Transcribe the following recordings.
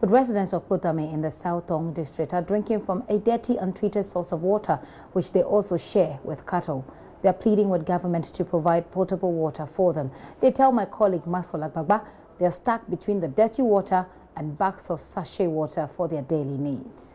But residents of Kpotame in the South Tong district are drinking from a dirty, untreated source of water, which they also share with cattle. They are pleading with government to provide potable water for them. They tell my colleague Maxwell Agbagba they are stuck between the dirty water and bags of sachet water for their daily needs.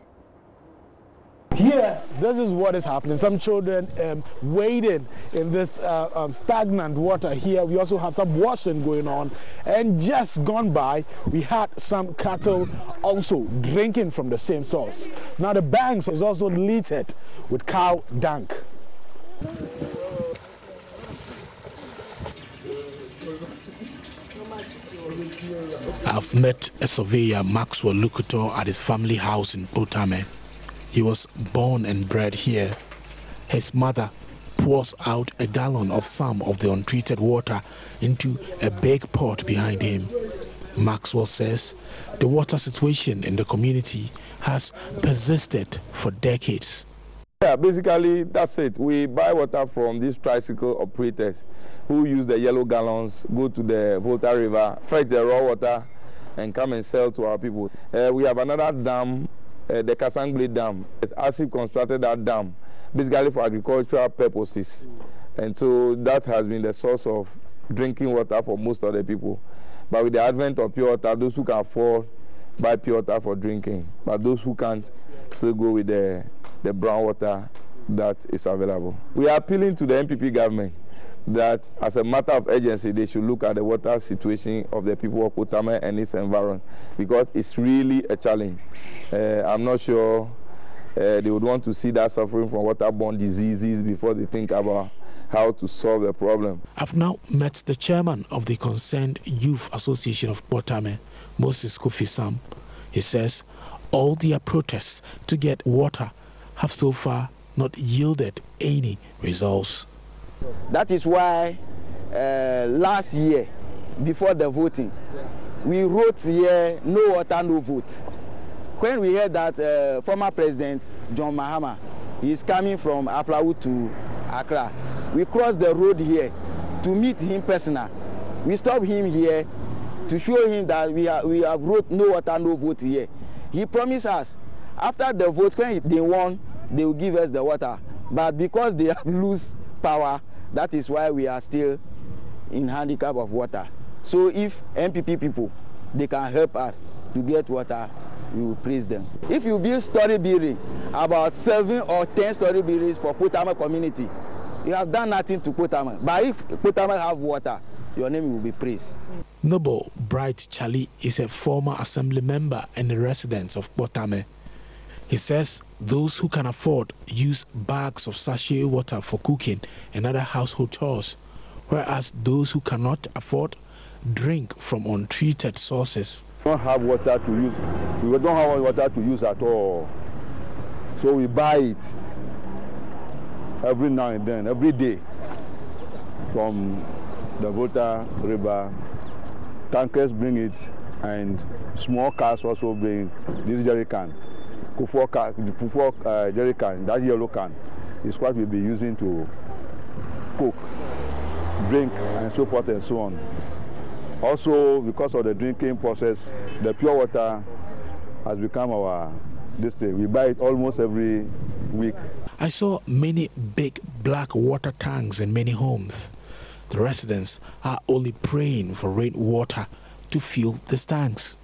Here, this is what is happening. Some children wading in this stagnant water here. We also have some washing going on. And just gone by, we had some cattle also drinking from the same source. Now the banks is also littered with cow dung. I've met a surveyor, Maxwell Lukuto, at his family house in Kpotame. He was born and bred here. His mother pours out a gallon of some of the untreated water into a big pot behind him. Maxwell says the water situation in the community has persisted for decades. Yeah, basically that's it. We buy water from these tricycle operators who use the yellow gallons, go to the Volta river, fetch the raw water and come and sell to our people. We have another dam, the Kasangble Dam. ASIF constructed that dam basically for agricultural purposes, and so that has been the source of drinking water for most of the people. But with the advent of pure water, those who can afford buy pure water for drinking, but those who can't still go with the brown water that is available. We are appealing to the MPP government that as a matter of urgency, they should look at the water situation of the people of Kpotame and its environment, because it's really a challenge. I'm not sure they would want to see that suffering from waterborne diseases before they think about how to solve the problem. I've now met the chairman of the Concerned Youth Association of Kpotame, Moses Kofisam. He says all their protests to get water have so far not yielded any results. That is why last year, before the voting, we wrote here, no water, no vote. When we heard that former President John Mahama is coming from Aplawu to Accra, we crossed the road here to meet him personally. We stopped him here to show him that we have wrote no water, no vote here. He promised us, after the vote, when they won, they will give us the water. But because they have lost power, that is why we are still in handicap of water. So if MPP people, they can help us to get water, we will praise them. If you build story building, about 7 or 10 story buildings for Kpotame community, you have done nothing to Kpotame. But if Kpotame have water, your name will be praised. Noble Bright Charlie is a former assembly member and a resident of Kpotame. He says those who can afford use bags of sachet water for cooking and other household chores, whereas those who cannot afford drink from untreated sources. We don't have water to use. We don't have water to use at all. So we buy it every now and then, every day, from the Volta river. Tankers bring it, and small cars also bring this jerry can. The jerry can, that yellow can, is what we'll be using to cook, drink, and so forth and so on. Also, because of the drinking process, the pure water has become our district. We buy it almost every week. I saw many big black water tanks in many homes. The residents are only praying for rainwater to fill the tanks.